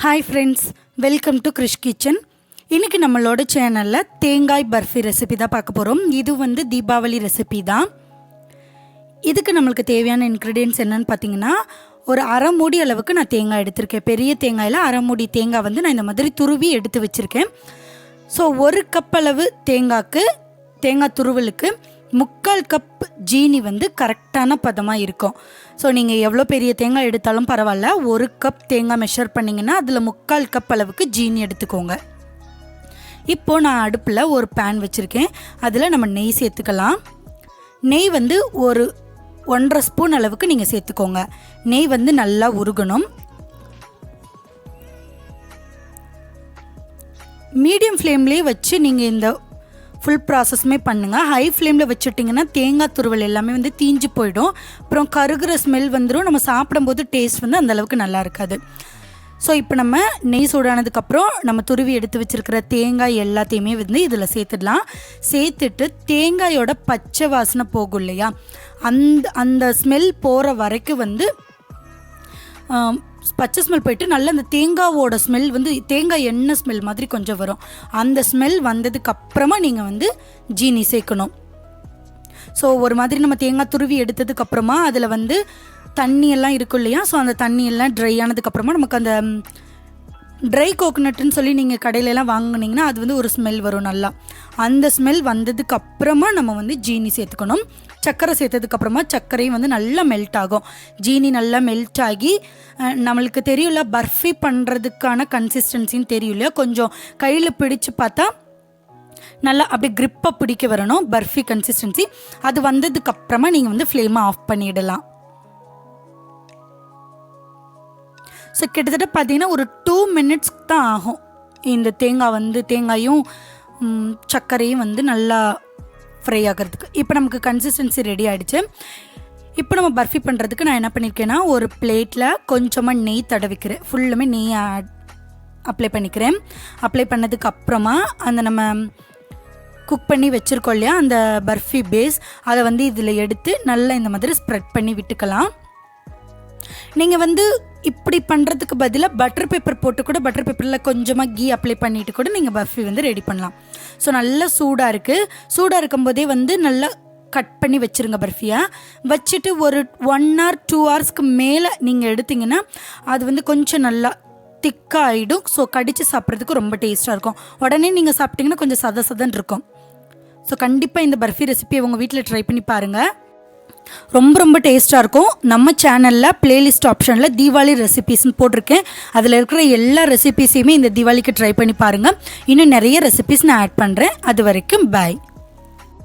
Hi friends, welcome to Krish kitchen. இன்றைக்கி நம்மளோட சேனலில் தேங்காய் பர்ஃபி ரெசிபி தான் பார்க்க போகிறோம். இது வந்து தீபாவளி ரெசிபி தான். இதுக்கு நம்மளுக்கு தேவையான இன்க்ரீடியன்ட்ஸ் என்னென்னு பார்த்தீங்கன்னா, ஒரு அரை மூடி அளவுக்கு நான் தேங்காய் எடுத்திருக்கேன். பெரிய தேங்காயில் அரை மூடி தேங்காய் வந்து நான் இந்த மாதிரி துருவி எடுத்து வச்சுருக்கேன். ஸோ ஒரு கப் அளவு தேங்காய் துருவலுக்கு 3/4 கப் ஜீனி வந்து கரெக்டான பதமாக இருக்கும். ஸோ நீங்கள் எவ்வளோ பெரிய தேங்காய் எடுத்தாலும் பரவாயில்ல, ஒரு கப் தேங்காய் மெஷர் பண்ணிங்கன்னா அதில் 3/4 கப் அளவுக்கு ஜீனி எடுத்துக்கோங்க. இப்போது நான் அடுப்பில் ஒரு பேன் வச்சுருக்கேன். அதில் நம்ம நெய் சேர்த்துக்கலாம். நெய் வந்து ஒரு 1.5 ஸ்பூன் அளவுக்கு நீங்கள் சேர்த்துக்கோங்க. நெய் வந்து நல்லா உருகணும். மீடியம் ஃப்ளேம்லேயே வச்சு நீங்கள் இந்த ஃபுல் ப்ராசஸுமே பண்ணுங்கள். ஹை ஃப்ளேமில் வச்சுட்டிங்கன்னா தேங்காய் துருவல் எல்லாமே வந்து தீஞ்சு போயிடும். அப்புறம் கருகிற ஸ்மெல் வந்துடும். நம்ம சாப்பிடும்போது டேஸ்ட் வந்து அந்தளவுக்கு நல்லா இருக்காது. ஸோ இப்போ நம்ம நெய் சூடானதுக்கப்புறம் நம்ம துருவி எடுத்து வச்சுருக்கிற தேங்காய் எல்லாத்தையுமே வந்து இதில் சேர்த்துடலாம். சேர்த்துட்டு தேங்காயோட பச்சை வாசனை போகும் இல்லையா, அந்த ஸ்மெல் போகிற வரைக்கும் வந்து பச்சை ஸ்மெல் போயிட்டு நல்லா அந்த தேங்காவோட ஸ்மெல் வந்து தேங்காய் எண்ணெய் ஸ்மெல் மாதிரி கொஞ்சம் வரும். அந்த ஸ்மெல் வந்ததுக்கப்புறமா நீங்கள் வந்து ஜீனி சேர்க்கணும். ஸோ ஒரு மாதிரி நம்ம தேங்காய் துருவி எடுத்ததுக்கப்புறமா அதில் வந்து தண்ணியெல்லாம் இருக்கும் இல்லையா, ஸோ அந்த தண்ணியெல்லாம் ட்ரை ஆனதுக்கப்புறமா நமக்கு அந்த ட்ரை கோகோனட்டுன்னு சொல்லி நீங்கள் கடையிலலாம் வாங்கினீங்கன்னா அது வந்து ஒரு ஸ்மெல் வரும் நல்லா. அந்த ஸ்மெல் வந்ததுக்கப்புறமா நம்ம வந்து ஜீனி சேர்த்துக்கணும். சர்க்கரை சேர்த்ததுக்கப்புறமா சர்க்கரையும் வந்து நல்லா மெல்ட் ஆகும். ஜீனி நல்லா மெல்ட் ஆகி நம்மளுக்கு தெரியும்ல, பர்ஃபி பண்ணுறதுக்கான கன்சிஸ்டன்சின்னு தெரியும் இல்லையா, கொஞ்சம் கையில் பிடிச்சு பார்த்தா நல்லா அப்படியே க்ரிப்பாக பிடிக்க வரணும் பர்ஃபி கன்சிஸ்டன்சி. அது வந்ததுக்கப்புறமா நீங்கள் வந்து ஃப்ளேமை ஆஃப் பண்ணிடலாம். ஸோ கிட்டத்தட்ட பார்த்தீங்கன்னா ஒரு 2 மினிட்ஸ் தான் ஆகும். இந்த தேங்காயும் சர்க்கரையும் வந்து நல்லா ஃப்ரை ஆகிறதுக்கு. இப்போ நமக்கு கன்சிஸ்டன்சி ரெடி ஆகிடுச்சு. இப்போ நம்ம பர்ஃபி பண்ணுறதுக்கு நான் என்ன பண்ணியிருக்கேன்னா, ஒரு பிளேட்டில் கொஞ்சமாக நெய் தடவிக்கிறேன். ஃபுல்லுமே நெய் அப்ளை பண்ணிக்கிறேன். அப்ளை பண்ணதுக்கு அப்புறமா அந்த நம்ம குக் பண்ணி வச்சுருக்கோம் இல்லையா, அந்த பர்ஃபி பேஸ் அதை வந்து இதில் எடுத்து நல்லா இந்த மாதிரி ஸ்ப்ரெட் பண்ணி விட்டுக்கலாம். நீங்கள் வந்து இப்படி பண்ணுறதுக்கு பதிலாக பட்டர் பேப்பர் போட்டு கூட, பட்டர் பேப்பரில் கொஞ்சமாக கீ அப்ளை பண்ணிவிட்டு கூட நீங்கள் பர்ஃபி வந்து ரெடி பண்ணலாம். ஸோ நல்லா சூடாக இருக்கும்போதே வந்து நல்லா கட் பண்ணி வச்சுருங்க. பர்ஃபியாக வச்சுட்டு ஒரு 1 hour 2 ஹவர்ஸ்க்கு மேலே நீங்கள் எடுத்திங்கன்னா அது வந்து கொஞ்சம் நல்லா திக்காக ஆகிடும். ஸோ கடித்து சாப்பிட்றதுக்கு ரொம்ப டேஸ்ட்டாக இருக்கும். உடனே நீங்கள் சாப்பிட்டிங்கன்னா கொஞ்சம் சதன்னு இருக்கும். ஸோ கண்டிப்பாக இந்த பர்ஃபி ரெசிபியை உங்கள் வீட்டில் ட்ரை பண்ணி பாருங்கள். ரொம்ப டேஸ்ட்டாக இருக்கும். நம்ம சேனலில் பிளேலிஸ்ட் ஆப்ஷனில் தீபாவளி ரெசிபீஸ்ன்னு போட்டிருக்கேன். அதில் இருக்கிற எல்லா ரெசிபீஸையுமே இந்த தீபாவளிக்கு ட்ரை பண்ணி பாருங்கள். இன்னும் நிறைய ரெசிபீஸ் நான் ஆட் பண்ணுறேன். அது வரைக்கும் பாய்.